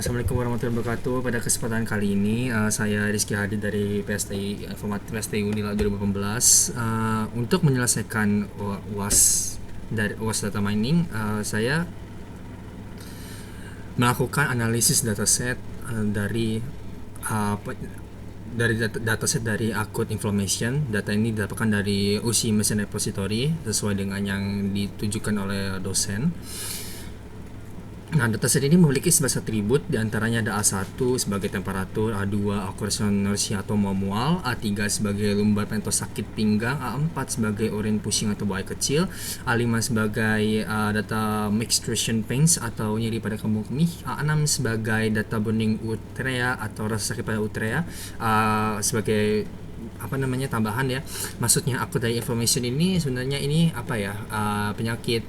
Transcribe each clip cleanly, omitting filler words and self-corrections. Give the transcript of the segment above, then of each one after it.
Assalamualaikum warahmatullahi wabarakatuh. Pada kesempatan kali ini saya Rizky Hadi dari PSTI Informatik PSTI Unila 2018 untuk menyelesaikan UAS dari UAS data mining. Saya melakukan analisis dataset dari dataset dari Akut Information. Data ini didapatkan dari UC Machine Repository sesuai dengan yang ditujukan oleh dosen. Nah, dataset ini memiliki 11 atribut, diantaranya ada A1 sebagai temperatur, A2 accuracy atau mual, A3 sebagai lumbar pentos sakit pinggang, A4 sebagai urin pusing atau buai kecil, A5 sebagai data menstruation pains atau nyeri pada kembung kemih, A6 sebagai data burning urea atau rasa sakit pada urea, sebagai tambahan ya. Maksudnya Akut Information ini sebenarnya ini penyakit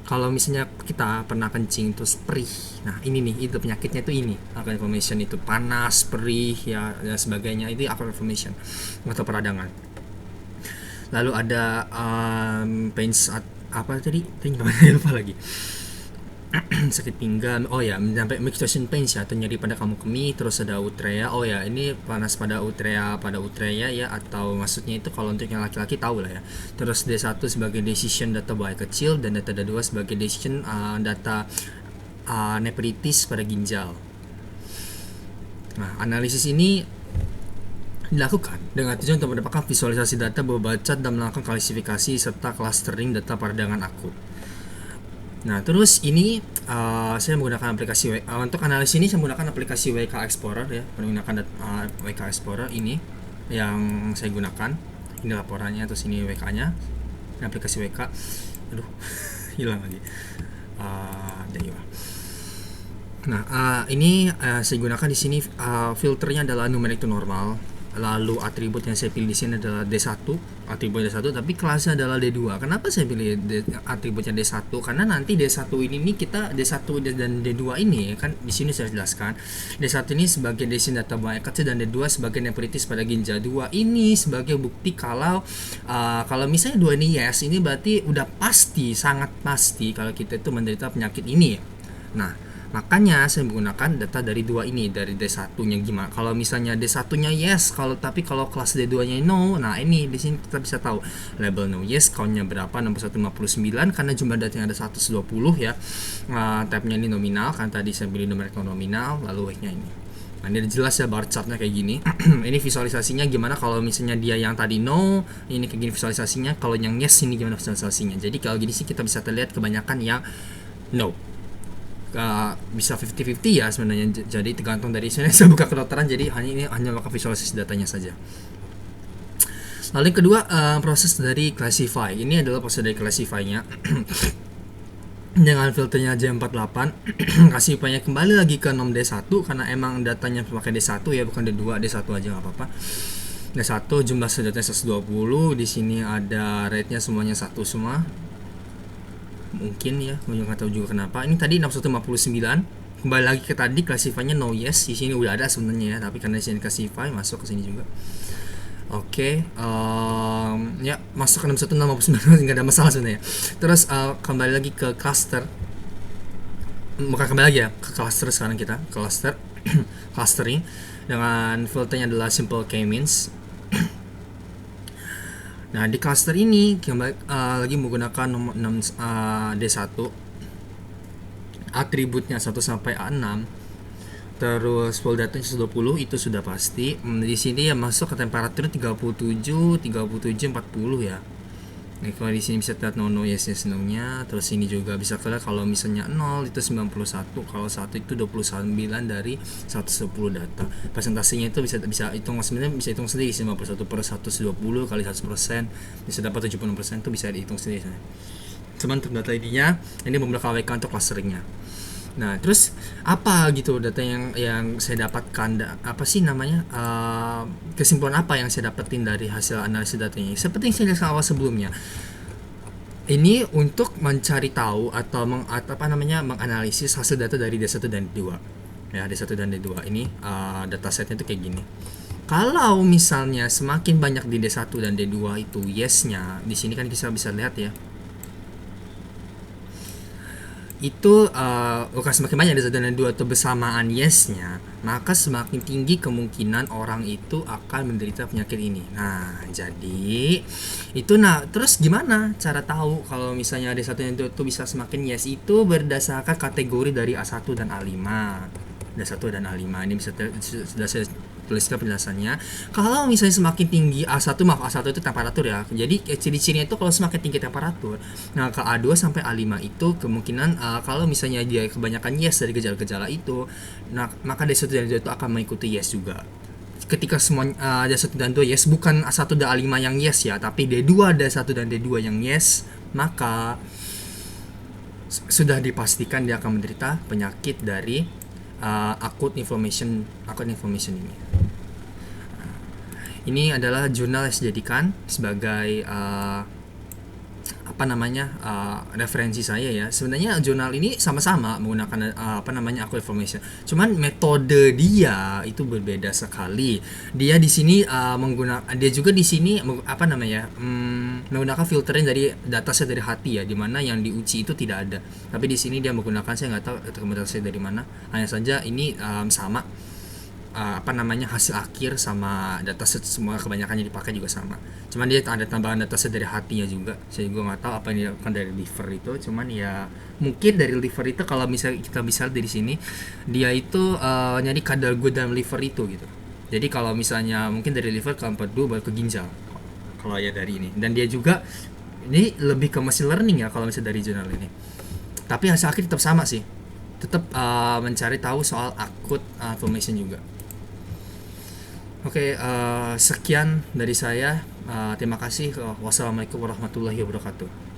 kalau misalnya kita pernah kencing terus perih, nah ini nih, itu penyakitnya itu ini. Akut Information itu panas, perih ya dan sebagainya, itu Akut Information atau peradangan. Lalu ada pains lupa lagi. Sakit pinggang, sampai menstruation pains ya, atau nyeri pada kamu kemih. Terus ada urea, ini panas pada urea ya, atau maksudnya itu kalau untuk yang laki-laki tahu lah ya. Terus D1 sebagai decision data buai kecil, dan data D2 sebagai decision data nephritis pada ginjal. Nah, analisis ini dilakukan dengan tujuan untuk mendapatkan visualisasi data, membaca dan melakukan klasifikasi serta clustering data peradangan akut. Nah, terus ini saya menggunakan aplikasi untuk analisis ini saya menggunakan aplikasi WK Explorer ya, menggunakan WK Explorer ini yang saya gunakan. Ini laporannya, terus ini WK-nya, ini aplikasi WK. Aduh, hilang lagi. Nah, ini saya gunakan di sini, filternya adalah numeric to normal. Lalu atribut yang saya pilih di sini adalah D1, atribut D1, tapi kelasnya adalah D2. Kenapa saya pilih atributnya D1? Karena nanti D1 ini kita D1 dan D2 ini kan di sini saya jelaskan. D1 ini sebagai decision data buai kecil dan D2 sebagai nephritis pada ginjal. 2 ini sebagai bukti kalau misalnya 2 ini yes, ini berarti udah pasti, sangat pasti kalau kita itu menderita penyakit ini. Nah, makanya saya menggunakan data dari 2 ini, dari D1-nya gimana. Kalau misalnya D1-nya yes, tapi kalau kelas D2-nya no, nah ini di sini kita bisa tahu label no yes, count-nya berapa, 6159 karena jumlah datanya ada 120 ya. Tab-nya ini nominal, kan tadi saya pilih numeric nominal, lalu weight-nya ini. Nah, ini jelas ya bar chart-nya kayak gini. Ini visualisasinya gimana kalau misalnya dia yang tadi no, ini kayak gini visualisasinya. Kalau yang yes, ini gimana visualisasinya. Jadi kalau gini sih kita bisa terlihat kebanyakan yang no. Bisa 50-50 ya sebenarnya, jadi tergantung dari sini. Saya buka kedokteran, jadi hanya maka visualisasi datanya saja. Lalu yang kedua, proses dari classify. Ini adalah proses dari classify-nya dengan filternya J48. Classify-nya kembali lagi ke nom D1 karena emang datanya pakai D1 ya, bukan D2. D1 aja nggak apa-apa. D1 jumlah datanya 120. Di sini ada rate-nya semuanya 1 semua. Mungkin ya, gue nggak tahu juga kenapa. Ini tadi 6159. Kembali lagi ke tadi, classify-nya no yes. Di sini udah ada sebenarnya ya, tapi karena di sini classify masuk ke sini juga. Oke, ya masuk ke 6159 nggak ada masalah sebenarnya. Terus kembali lagi ke cluster. Bukan kembali lagi ya ke cluster, sekarang kita cluster clustering dengan filternya adalah simple k-means. Nah, di cluster ini lagi menggunakan nomor 6 D1, atributnya 1 sampai A6, terus full datanya 120, itu sudah pasti. Di sini ya masuk ke temperatur 37, 40 ya. Nah, kalau di sini bisa lihat no yes no-nya, terus ini juga bisa lihat kalau misalnya 0 itu 91, kalau 1 itu 29 dari 110 data. Presentasinya itu bisa hitung, sebenarnya bisa hitung sendiri, 51 per 120 kali 100% bisa dapat 76%, itu bisa dihitung sendiri. Cuman untuk data ID-nya ini beberapa WK untuk clusteringnya. Nah, terus apa gitu data yang saya dapatkan, apa sih namanya, kesimpulan apa yang saya dapetin dari hasil analisis datanya? Seperti yang saya jelaskan awal sebelumnya, ini untuk mencari tahu atau menganalisis hasil data dari D1 dan D2 ya. D1 dan D2 ini datasetnya itu kayak gini. Kalau misalnya semakin banyak di D1 dan D2 itu yes-nya, di sini kan kita bisa lihat ya. itu bukan semakin banyak ada 1 dan 2 atau bersamaan yesnya, maka semakin tinggi kemungkinan orang itu akan menderita penyakit ini. Nah, jadi itu, nah terus gimana cara tahu kalau misalnya ada 1 dan 2 itu bisa semakin yes? Itu berdasarkan kategori dari A1 dan A5. A1 dan A5 ini sudah saya tuliskan penjelasannya. Kalau misalnya semakin tinggi A1, maaf A1 itu temperatur ya. Jadi ciri-cirinya itu kalau semakin tinggi temperatur. Nah, ke A2 sampai A5 itu kemungkinan kalau misalnya dia kebanyakan yes dari gejala-gejala itu, nah maka D1 dan D2 itu akan mengikuti yes juga. Ketika semua D1 dan D2 yes, bukan A1 dan A5 yang yes ya, tapi D2, D1 dan D2 yang yes, maka sudah dipastikan dia akan menderita penyakit dari acute inflammation ini. Ini adalah jurnal yang dijadikan sebagai referensi saya ya. Sebenarnya jurnal ini sama-sama menggunakan acute inflammation. Cuman metode dia itu berbeda sekali. Dia di sini dia juga di sini menggunakan filtering dari dataset dari hati ya, dimana yang diuji itu tidak ada. Tapi di sini dia menggunakan, saya nggak tahu rekomendasi dari mana. Hanya saja ini sama hasil akhir sama dataset semua kebanyakan yang dipakai juga sama. Cuman dia ada tambahan dataset dari hatinya juga. Saya juga nggak tahu apa yang dilakukan dari liver itu. Cuman ya mungkin dari liver itu kalau misalnya kita bisa lihat dari sini, dia itu nyari kadar good dalam liver itu gitu. Jadi kalau misalnya mungkin dari liver ke empedu baru ke ginjal. Kalau ya dari ini. Dan dia juga ini lebih ke machine learning ya kalau misalnya dari jurnal ini. Tapi hasil akhir tetap sama sih. Tetap mencari tahu soal acute inflammation juga. Oke, sekian dari saya. Terima kasih. Wassalamualaikum warahmatullahi wabarakatuh.